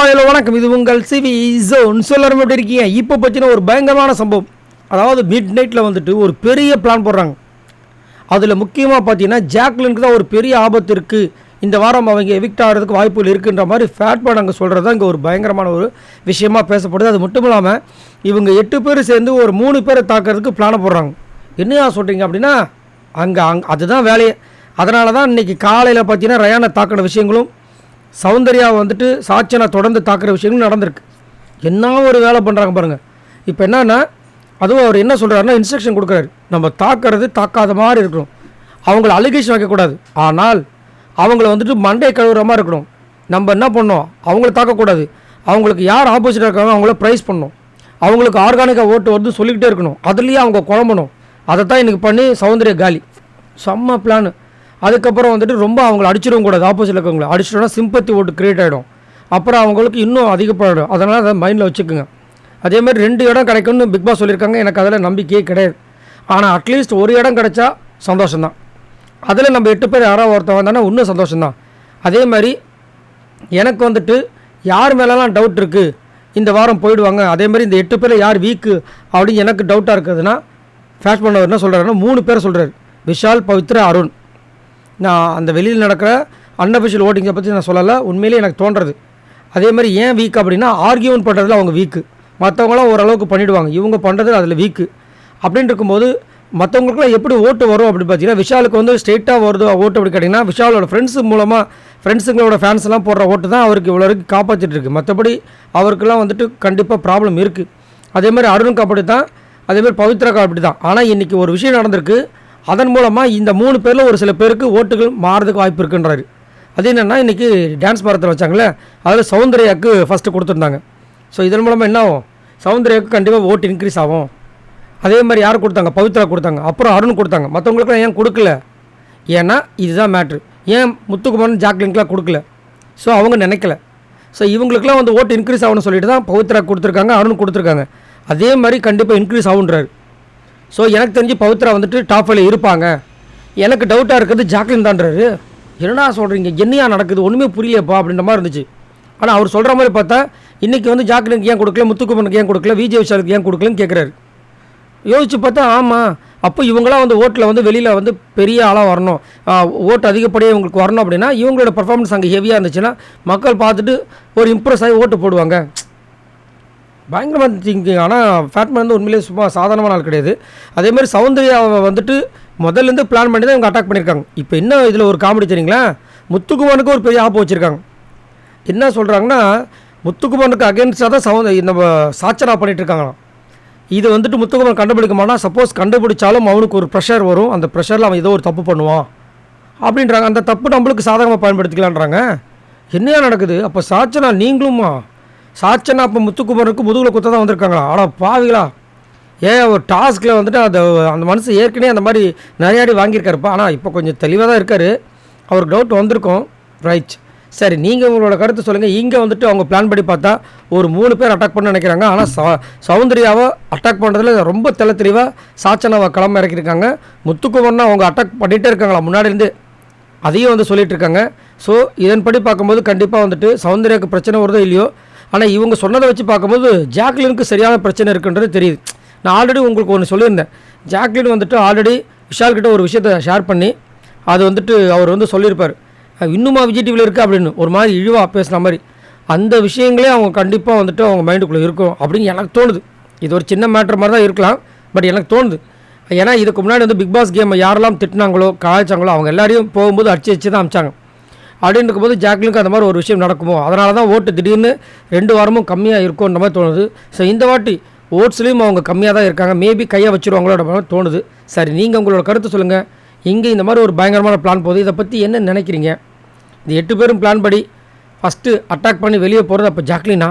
Hello வணக்கம். இது உங்கள் சிவி ஜோன். எல்லாரும் எப்படி இருக்கீங்க? இப்போ பார்த்தீங்கன்னா ஒரு பயங்கரமான சம்பவம். அதாவது மிட் நைட்டில் வந்துட்டு ஒரு பெரிய பிளான் போடுறாங்க. அதில் முக்கியமாக பார்த்தீங்கன்னா ஜாக்லினுக்கு தான் ஒரு பெரிய ஆபத்து இருக்குது, இந்த வாரம் அவங்க எவிக்ட் ஆகிறதுக்கு வாய்ப்புகள் இருக்குன்ற மாதிரி ஃபேட்மேன் அங்கே சொல்கிறது தான் இங்கே ஒரு பயங்கரமான ஒரு விஷயமாக பேசப்படுது. அது மட்டும் இல்லாமல் இவங்க 8 பேர் சேர்ந்து ஒரு 3 பேரை தாக்கிறதுக்கு பிளானை போடுறாங்க. என்னையா சொல்கிறீங்க அப்படின்னா அதுதான் வேலையே. அதனால தான் இன்றைக்கி காலையில் பார்த்தீங்கன்னா ரயானை தாக்கின விஷயங்களும் சௌந்தர்யாவை வந்துட்டு சாட்சனை தொடர்ந்து தாக்குற விஷயங்களும் நடந்திருக்கு. என்ன ஒரு வேலை பண்ணுறாங்க பாருங்கள். இப்போ என்னன்னா அதுவும் அவர் என்ன சொல்கிறாருன்னா இன்ஸ்ட்ரக்ஷன் கொடுக்குறாரு, நம்ம தாக்கிறது தாக்காத மாதிரி இருக்கணும், அவங்கள அலிகேஷன் வைக்கக்கூடாது, ஆனால் அவங்கள வந்துட்டு மண்டை கழுவுற மாதிரி இருக்கணும். நம்ம என்ன பண்ணோம், அவங்கள தாக்கக்கூடாது, அவங்களுக்கு யார் ஆப்போசிட்டாக இருக்காங்க அவங்கள ப்ரைஸ் பண்ணணும், அவங்களுக்கு ஆர்கானிக்காக ஓட்டு வருது சொல்லிக்கிட்டே இருக்கணும், அதுலேயே அவங்க குழம்பணும். அதை தான் இன்றைக்கி பண்ணி சௌந்தர்யா காலி. செம்ம பிளான். அதுக்கப்புறம் வந்துட்டு ரொம்ப அவங்கள அடிச்சிடவும் கூடாது, ஆப்போசிட்டில் இருக்கவங்கள அடிச்சிட்டோன்னா சிம்பத்தி ஓட்டு க்ரியேட் ஆகிடும், அப்புறம் அவங்களுக்கு இன்னும் அதிகப்படும். அதனால் அதை மைண்டில் வச்சுக்கோங்க. அதேமாதிரி 2 இடம் கிடைக்கும்னு பிக் பாஸ் சொல்லியிருக்காங்க. எனக்கு அதில் நம்பிக்கையே கிடையாது. ஆனால் அட்லீஸ்ட் ஒரு இடம் கிடைச்சா சந்தோஷம்தான். அதில் நம்ம 8 பேர் யாராவது ஒருத்தர் வந்தாங்கன்னா இன்னும் சந்தோஷம்தான். அதே மாதிரி எனக்கு வந்துட்டு யார் மேலெலாம் டவுட் இருக்குது, இந்த வாரம் போயிடுவாங்க, அதேமாதிரி இந்த 8 பேரில் யார் வீக்கு அப்படின்னு எனக்கு டவுட்டாக இருக்குதுன்னா ஃபேஷ் பண்ணவர் என்ன சொல்கிறாருன்னா 3 பேர் சொல்கிறார், விஷால், பவித்ரா, அருண். நான் அந்த வெளியில் நடக்கிற அன்அஃபிஷியல் ஓட்டிங்கை பற்றி நான் சொல்லலை, உண்மையிலேயே எனக்கு தோன்றது. அதே மாதிரி ஏன் வீக் அப்படின்னா ஆர்கியூமெண்ட் பண்ணுறதுல அவங்க வீக்கு, மற்றவங்களாம் ஓரளவுக்கு பண்ணிவிடுவாங்க, இவங்க பண்ணுறது அதில் வீக்கு. அப்படின்னு இருக்கும்போது மற்றவங்களுக்குலாம் எப்படி ஓட்டு வரும் அப்படின்னு பார்த்தீங்கன்னா விஷாலுக்கு வந்து ஸ்ட்ரெயிட்டாக வருது ஓட்டு அப்படி கேட்டிங்கன்னா விஷாலோட ஃப்ரெண்ட்ஸு மூலமாக ஃப்ரெண்ட்ஸுங்களோட ஃபேன்ஸ்லாம் போடுற ஓட்டு தான் அவருக்கு இவ்வளோ வரைக்கும் காப்பாற்றிட்டு இருக்குது. மற்றபடி அவருக்கெல்லாம் வந்துட்டு கண்டிப்பாக ப்ராப்ளம் இருக்குது. அதேமாதிரி அருணுக்கு அப்படி தான், அதேமாதிரி பவித்ராக்கா அப்படி தான். ஆனால் இன்றைக்கி ஒரு விஷயம் நடந்திருக்கு, அதன் மூலமாக இந்த 3 பேரில் ஒரு சில பேருக்கு ஓட்டுகள் மாறதுக்கு வாய்ப்பு இருக்குன்றாரு. அது என்னென்னா இன்றைக்கி டான்ஸ் மரத்தில் வச்சாங்களே, அதில் சௌந்தர்யாவுக்கு ஃபஸ்ட்டு கொடுத்துருந்தாங்க. ஸோ இதன் மூலமாக என்ன ஆகும், சௌந்தர்யாவுக்கு கண்டிப்பாக ஓட்டு இன்க்ரீஸ் ஆகும். அதே மாதிரி யார் கொடுத்தாங்க, பவித்ரா கொடுத்தாங்க, அப்புறம் அருண் கொடுத்தாங்க. மற்றவங்களுக்குலாம் ஏன் கொடுக்கல, ஏன்னா இதுதான் மேட்ரு. ஏன் முத்துக்குமார் ஜாக்லின்க்கெலாம் கொடுக்கல, ஸோ அவங்க நினைக்கல. ஸோ இவங்களுக்குலாம் வந்து ஓட்டு இன்க்ரீஸ் ஆகும்னு சொல்லிட்டு தான் பவித்ரா கொடுத்துருக்காங்க, அருண் கொடுத்துருக்காங்க. அதே மாதிரி கண்டிப்பாக இன்க்ரீஸ் ஆகுன்றாரு. ஸோ எனக்கு தெரிஞ்சு பவித்ரா வந்துட்டு டாப் 5 இருப்பாங்க. எனக்கு டவுட்டாக இருக்கிறது ஜாக்லின் தான்றாரு. என்னடா சொல்கிறீங்க, என்னையா நடக்குது, ஒன்றுமே புரியலப்பா அப்படின்ற மாதிரி இருந்துச்சு. ஆனால் அவர் சொல்கிற மாதிரி பார்த்தா இன்றைக்கி வந்து ஜாக்லினுக்கு ஏன் கொடுக்கல, முத்துக்குமனுக்கு ஏன் கொடுக்கல, விஜய் விஷாலுக்கு ஏன் கொடுக்கலன்னு கேட்குறாரு. யோசிச்சு பார்த்தா ஆமாம், அப்போ இவங்களாம் வந்து ஓட்டில் வந்து வெளியில் வந்து பெரிய ஆளாக வரணும், ஓட்டு அதிகப்படியாக இவங்களுக்கு வரணும் அப்படின்னா இவங்களோட பர்ஃபார்மன்ஸ் அங்கே ஹெவியாக இருந்துச்சுன்னா மக்கள் பார்த்துட்டு ஒரு இம்ப்ரெஸ் ஆகி ஓட்டு போடுவாங்க. பயங்கரமாக திங்கிங். ஆனால் ஃபேட்மேன் வந்து உண்மையிலே சும்மா சாதாரணமான ஆள் கிடையாது. அதேமாதிரி சௌந்தர்யாவை வந்துட்டு முதல்லேருந்து பிளான் பண்ணி தான் இவங்க அட்டாக் பண்ணியிருக்காங்க. இப்போ என்ன இதில் ஒரு காமெடி தெரியுங்களா, முத்துக்குமாருக்கு ஒரு பெரிய ஆப்பு வச்சுருக்காங்க. என்ன சொல்கிறாங்கன்னா முத்துக்குமாருக்கு அகேன்ஸ்டாக தான் நம்ம சாச்சனா பண்ணிகிட்ருக்காங்களாம். இது வந்துட்டு முத்துக்குமார் கண்டுபிடிக்க மாட்டான். சப்போஸ் கண்டுபிடிச்சாலும் அவனுக்கு ஒரு ப்ரெஷர் வரும், அந்த ப்ரெஷரில் அவன் ஏதோ ஒரு தப்பு பண்ணுவான் அப்படின்றாங்க. அந்த தப்பு நம்மளுக்கு சாதகமாக பயன்படுத்திக்கலான்றாங்க. என்னையா நடக்குது, அப்போ சாச்சனா நீங்களுமா சாச்சனா அப்போ முத்துக்குமருக்கு முதுகில் குத்த தான் வந்திருக்காங்களா? ஆனால் பாவிகளா, ஒரு டாஸ்கில் வந்துட்டு அந்த மனுஷன் ஏற்கனவே அந்த மாதிரி நிறையாடி வாங்கியிருக்காருப்பா. ஆனால் இப்போ கொஞ்சம் தெளிவாக தான் இருக்கார், அவருக்கு டவுட் வந்திருக்கும். ரைட், சரி, நீங்கள் உங்களோட கருத்து சொல்லுங்கள். இங்கே வந்துட்டு அவங்க பிளான் படி பார்த்தா ஒரு 3 பேர் அட்டாக் பண்ண நினைக்கிறாங்க. ஆனால் சௌந்தர்யாவை அட்டாக் பண்ணுறதுல ரொம்ப தெளிவாக சாச்சனாவை கிளம்ப இறக்கியிருக்காங்க. முத்துக்குமர்னா அவங்க அட்டாக் பண்ணிகிட்டே இருக்காங்களா முன்னாடிலேருந்து, அதையும் வந்து சொல்லிகிட்டு இருக்காங்க. ஸோ இதன்படி பார்க்கும்போது கண்டிப்பாக வந்துட்டு சௌந்தர்யாவுக்கு பிரச்சனை வருதோ இல்லையோ, ஆனால் இவங்க சொன்னதை வச்சு பார்க்கும்போது ஜாக்லினுக்கு சரியான பிரச்சனை இருக்குன்றது தெரியுது. நான் ஆல்ரெடி உங்களுக்கு ஒன்று சொல்லியிருந்தேன், ஜாக்லின் வந்துட்டு ஆல்ரெடி விஷால்கிட்ட ஒரு விஷயத்தை ஷேர் பண்ணி அது வந்துட்டு அவர் வந்து சொல்லியிருப்பார், இன்னுமா விஜய் டிவியில் இருக்குது அப்படின்னு ஒரு மாதிரி இழிவாக பேசுகிற மாதிரி. அந்த விஷயங்களே அவங்க கண்டிப்பாக வந்துட்டு அவங்க மைண்டுக்குள்ளே இருக்கும் அப்படின்னு எனக்கு தோணுது. இது ஒரு சின்ன மேட்ரு மாதிரி தான் இருக்கலாம், பட் எனக்கு தோணுது. ஏன்னா இதுக்கு முன்னாடி வந்து பிக் பாஸ் கேமை யாரெல்லாம் திட்டினாங்களோ காய்ச்சாங்களோ அவங்க எல்லாரையும் போகும்போது அடிச்சு தான் அமிச்சாங்க. அப்படின்னு இருக்கும்போது ஜாக்லினுக்கு அந்த மாதிரி ஒரு விஷயம் நடக்குமோ, அதனால தான் ஓட்டு திடீர்னு 2 வாரமும் கம்மியாக இருக்கும்ன்ற மாதிரி தோணுது. ஸோ இந்த வாட்டி ஓட்ஸ்லேயும் அவங்க கம்மியாக தான் இருக்காங்க, மேபி கையை வச்சுருவாங்களோட மாதிரி தோணுது. சரி, நீங்கள் உங்களோட கருத்து சொல்லுங்கள். இங்கே இந்த மாதிரி ஒரு பயங்கரமான பிளான் போகுது, இதை பற்றி என்ன நினைக்கிறீங்க? இந்த 8 பேரும் பிளான் படி ஃபஸ்ட்டு அட்டாக் பண்ணி வெளியே போகிறது அப்போ ஜாக்லினா?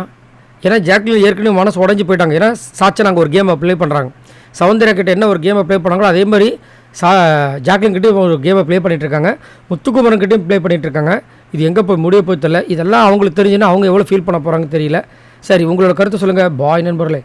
ஏன்னா ஜாக்லின் ஏற்கனவே மனசு உடஞ்சி போயிட்டாங்க. ஏன்னா சாச்சா நாங்கள் ஒரு கேமை ப்ளே பண்ணுறாங்க, சௌந்தர்யா கிட்ட என்ன ஒரு கேமை ப்ளே பண்ணாங்களோ அதே மாதிரி ஜாக்லின் கிட்டேயும் ஒரு கேமை ப்ளே பண்ணிகிட்ருக்காங்க, முத்துக்குமரன்கிட்டையும் ப்ளே பண்ணிகிட்ருக்காங்க. இது எங்கே போய் முடிய போய் தெரியல. இதெல்லாம் அவங்களுக்கு தெரிஞ்சுன்னா அவங்க எவ்வளோ ஃபீல் பண்ண போகிறாங்கன்னு தெரியல. சரி, உங்களோட கருத்து சொல்லுங்கள் பாய் நண்பர்களே.